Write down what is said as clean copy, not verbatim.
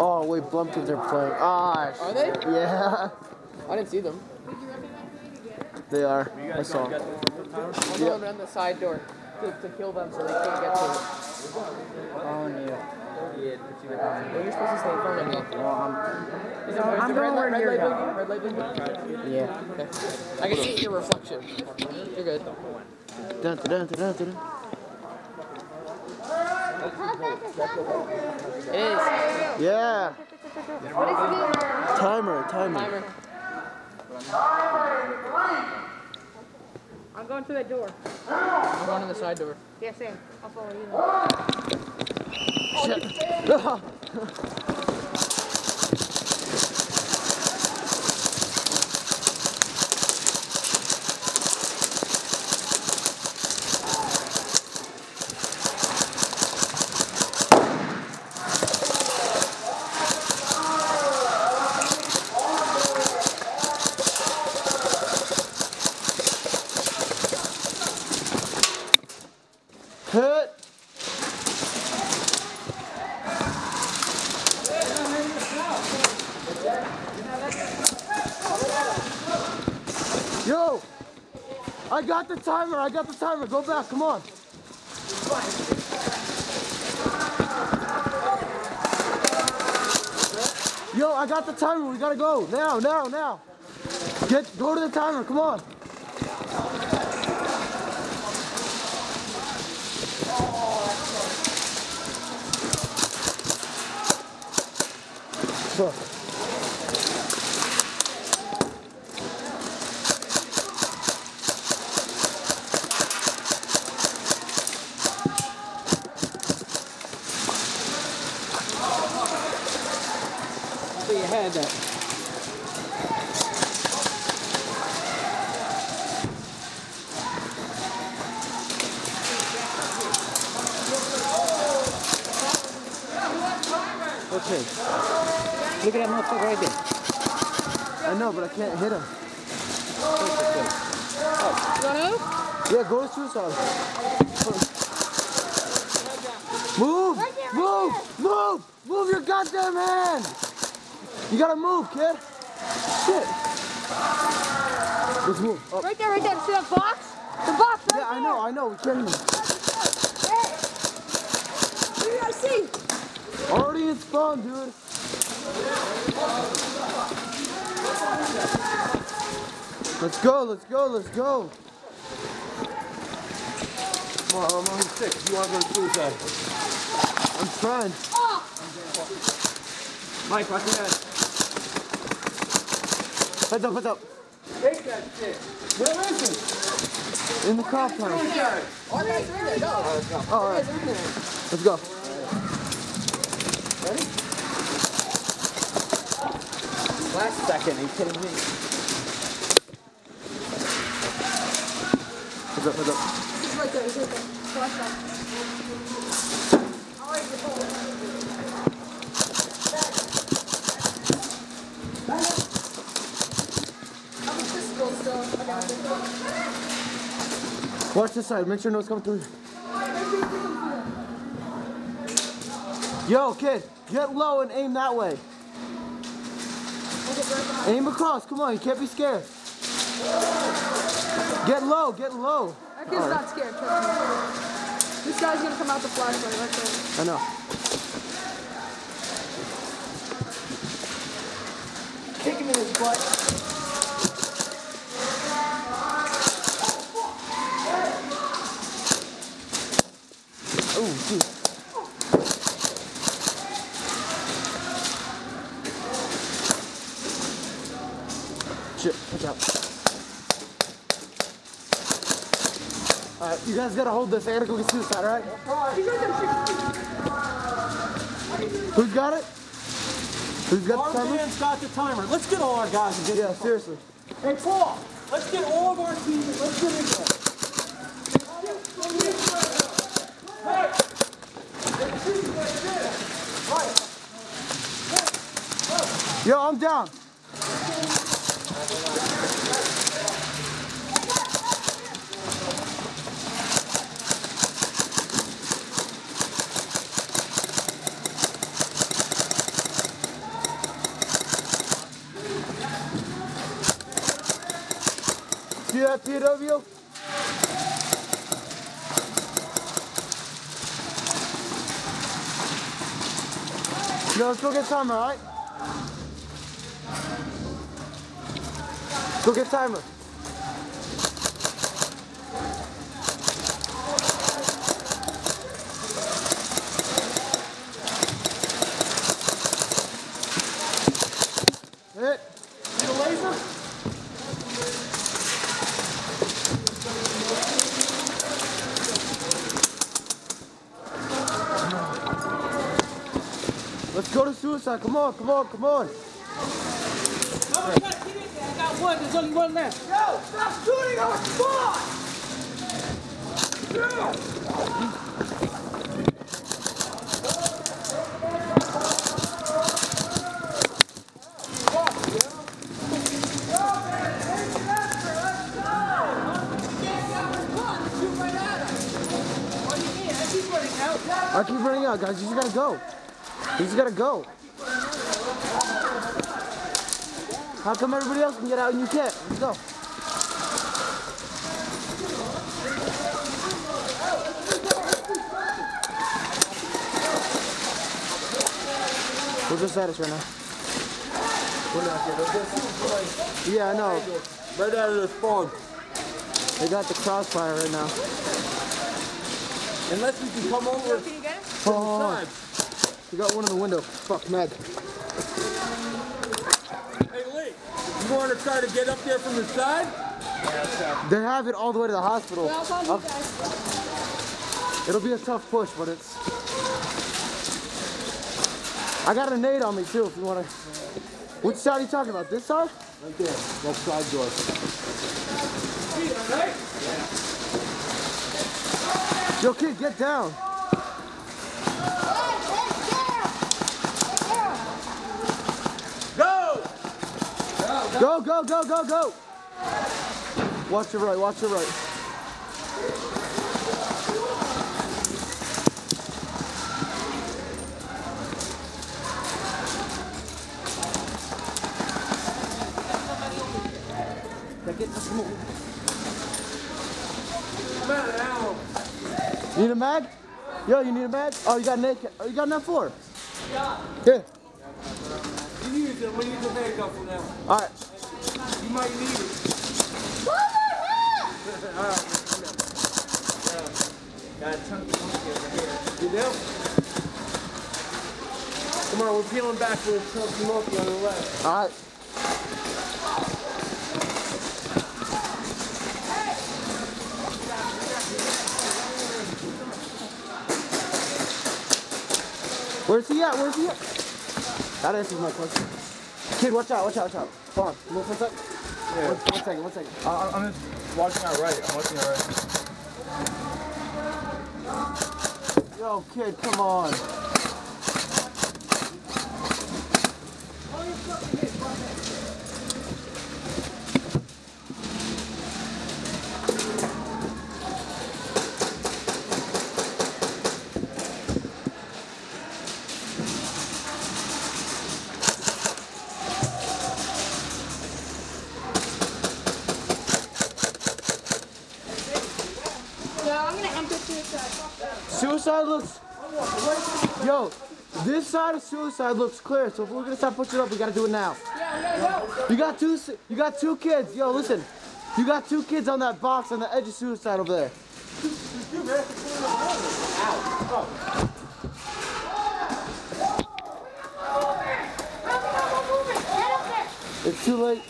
Oh, wait, Blumpkins are playing. Ah, Are they? yeah. I didn't see them. They are. I saw them. I'm going around the side door to kill them so they can't get to it. Oh, no. Well, you're supposed to stay in front of me. Well, I'm going where you're going. Red light blinking? Yeah. Okay. I can see your reflection. You're good. Dun, dun, dun, dun, dun, dun. It is. Yeah. Timer. Timer. I'm going to that door. I'm going in the side door. Yeah, same. I'll follow you. Shit. Hit. Yo, I got the timer. Go back, come on. Yo, I got the timer. We gotta go now. Go to the timer. Come on. Look. So you had that. Okay. Look at that motherfucker right there. I know, but I can't hit him. You want to? Yeah, go to suicide. Move! Move your goddamn hand! You gotta move, kid. Shit. Let's move. Oh. Right there. See that box? The box right Yeah, there. I know. We can't even. What do I see? Already in spawn, dude. Let's go. Come on, I'm only 6. You want to go to suicide? I'm trying. Mike, watch your head. Heads up. Take that shit. Where is it? In the compound. All guys are in there. Go. All right. Let's go. Ready? Last second. Are you kidding me? Heads up. He's right there. Watch that. Watch this side. Make sure no one's coming through. Yo, kid, get low and aim that way. Aim across. Come on, you can't be scared. Get low. That kid's not scared. Trust me. This guy's gonna come out the flashlight right there. I know. Kick him in his butt. Oh, dude. Shit, watch out. Alright, you guys gotta hold this. I gotta go get suicide, alright? Who's got it? Who's got the timer? Man's got the timer. Let's get all our guys and get Yeah, seriously. Hey, Paul, let's get all of our team. Let's get in there. Yo, I'm down. that POW? No, let's go get timer, alright? Go get timer. Hit. See the laser? Let's go to suicide. Come on, come on, come on. I got one. There's only one left. Yo, stop shooting our spot! I keep running out, guys. You just gotta go. You just gotta go. How come everybody else can get out and you can't? Let's go. We're just at us right now. We're not here. Yeah, I know. Right out of the spawn. They got the crossfire right now. Unless we can come over Can you get it? from the side. We got one in the window. Fuck, mad. Hey, Lee, you want to try to get up there from the side? They have it all the way to the hospital. Well, I'll call you guys. It'll be a tough push, but it's... I got a nade on me too if you want to... Which side are you talking about? This side? Right there, that side door. Yo, kid, get down. Go! Go, go, go, go, go. Watch your right, watch your right. You need a mag? Yo, you need a mag? Oh, you got an AK. Oh, you got enough for? Yeah. Here. You use it when you use the handcuff from now. All right. You might need it. Alright, got a chunk of monkey over here. You do? Come on, we're peeling back for a chunky monkey on the left. All right. Where's he at? Where's he at? That answers my question. Kid, watch out, watch out, watch out. Hold on, move for a sec. Yeah. One second. I'm just watching our right. I'm watching our right. Yo, kid, come on. Suicide looks... Yo, this side of suicide looks clear, so if we're gonna start pushing up, we gotta do it now. You got two kids. Yo, listen. You got two kids on that box on the edge of suicide over there. It's too late.